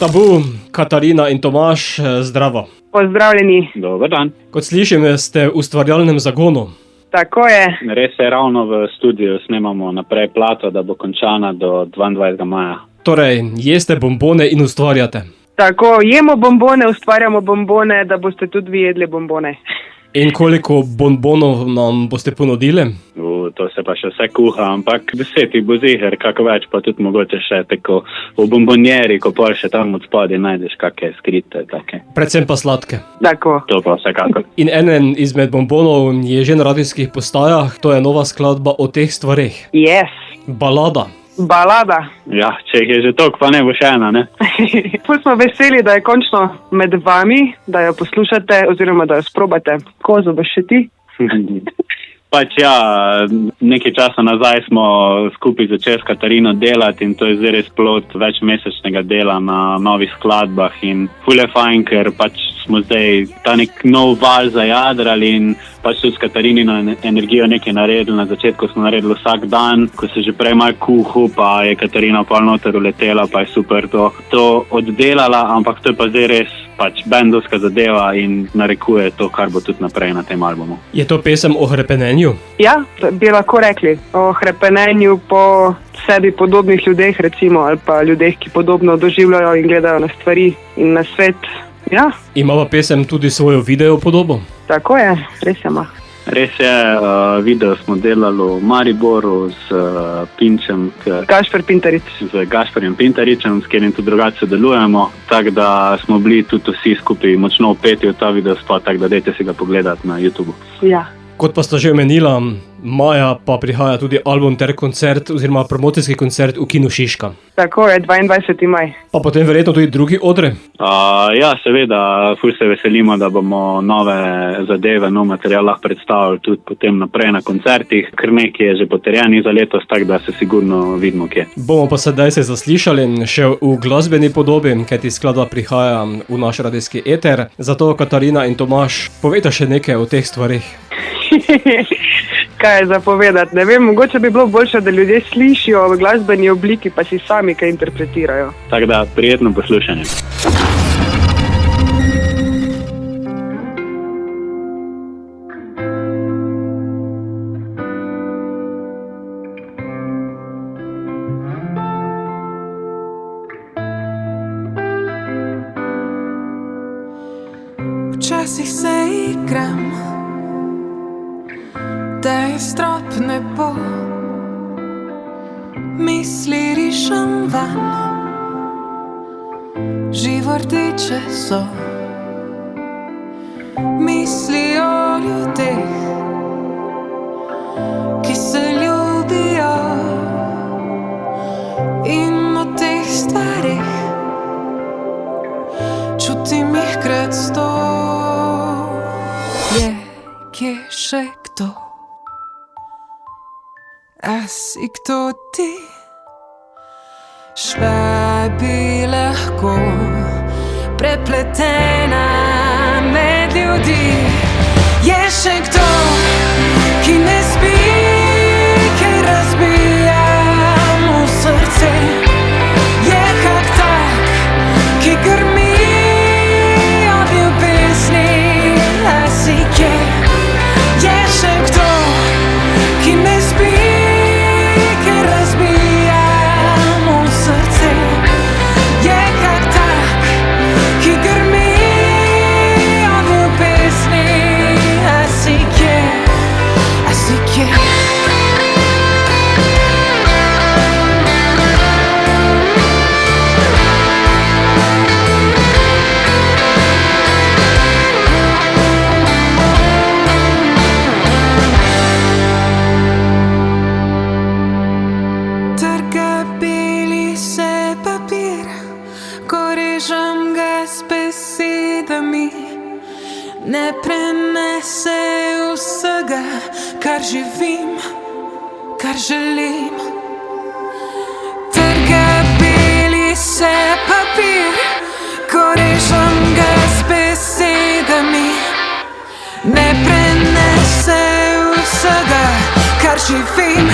Tabu, Katarina in Tomaž, zdravo. Pozdravljeni. Dober dan. Kot slišim, ste v ustvarjalnem zagonu. Tako je. Res je, ravno v studiu snemamo naprej plato, da bo končana do 22. maja. Torej, jeste bombone in ustvarjate. Tako, jemo bombone, ustvarjamo bombone, da boste tudi vi jedli bombone. In koliko bonbonov nam boste ponudili? To se pa še vse kuha, ampak 10 bo ziher, kako več, pa tudi mogoče še tako v bombonjeri, ko pol še tam od spodaj najdeš kakšne skrite. Take. Predvsem pa sladke. Tako. To pa vsekakor. In enen izmed bombonov je že na radijskih postajah, to je nova skladba o teh stvareh. Yes. Balada. Balada. Ja, če jih je že toliko, pa ne bo še ena, ne? Ful smo veseli, da je končno med vami, da jo poslušate oziroma da jo sprobate. Kozo boš še ti? Pač ja, nekaj časa nazaj smo skupaj začeli s Katarino delati in to je zdaj res plod večmesečnega dela na novih skladbah in ful je fajn, ker pač smo zdaj ta nek nov val zajadrali in pač tudi s Katarino energijo nekaj naredili. Na začetku smo naredili vsak dan, ko se že prej malo kuhu, pa je Katarina pol noter uletela, pa je super to oddelala, ampak to je pa zdaj res pač bendovska zadeva in narekuje to, kar bo tudi naprej na tem albumu. Je to pesem o hrepenenju? Ja, bi lahko rekli. O hrepenenju po sebi podobnih ljudeh, recimo, ali pa ljudeh, ki podobno doživljajo in gledajo na stvari in na svet. Ja. Ima pa pesem tudi svojo video podobo? Tako je, res ima. Res je, video smo delali v Mariboru z Pinčem. Gašper Pintarič. Z Gašperjem Pintaričem, s katerim tudi drugače sodelujemo. Tako da smo bili tudi vsi skupaj močno vpeti v ta videospot, tako da dajte si ga pogledati na YouTubeu. Ja. Kot pa sta že omenila, maja pa prihaja tudi album ter koncert oziroma promocijski koncert v Kinu Šiška. Tako je, 22. maj. Pa potem verjetno tudi drugi odri? Ja, seveda, ful se veselimo, da bomo nove zadeve, nov material lahko predstavili tudi potem naprej na koncertih. Kar nekaj je že potrjenih za letos, tako da se sigurno vidimo kje. Bomo pa sedaj se zaslišali še v glasbeni podobi, kajti skladba prihaja v naš radijski eter. Zato Katarina in Tomaž, povejte še nekaj o teh stvarih. Kaj je zapovedati? Ne vem, mogoče bi bilo boljše, da ljudje slišijo v glasbeni obliki, pa si sami kaj interpretirajo. Tako da, prijetno poslušanje. Včasih se igram, da je strop nebo, misli rišem van, živo rdeče so, misli o ljudeh, ki se ljubijo in o teh stvarih, čutim jih krat 100. Je kje še kdo? A si kdo ti? Šla bi lahko prepletena med ljudi. Je še kdo, ki ne spi, ki razbija mu srce? Je kak tak, ki grmi od ljubezni? A si kje? Je še kdo, ki ne spi, ne prenese vsega, kar živim, kar želim. Trga beli se papir, ko režem ga s besedami. Ne prenese vsega, kar živim,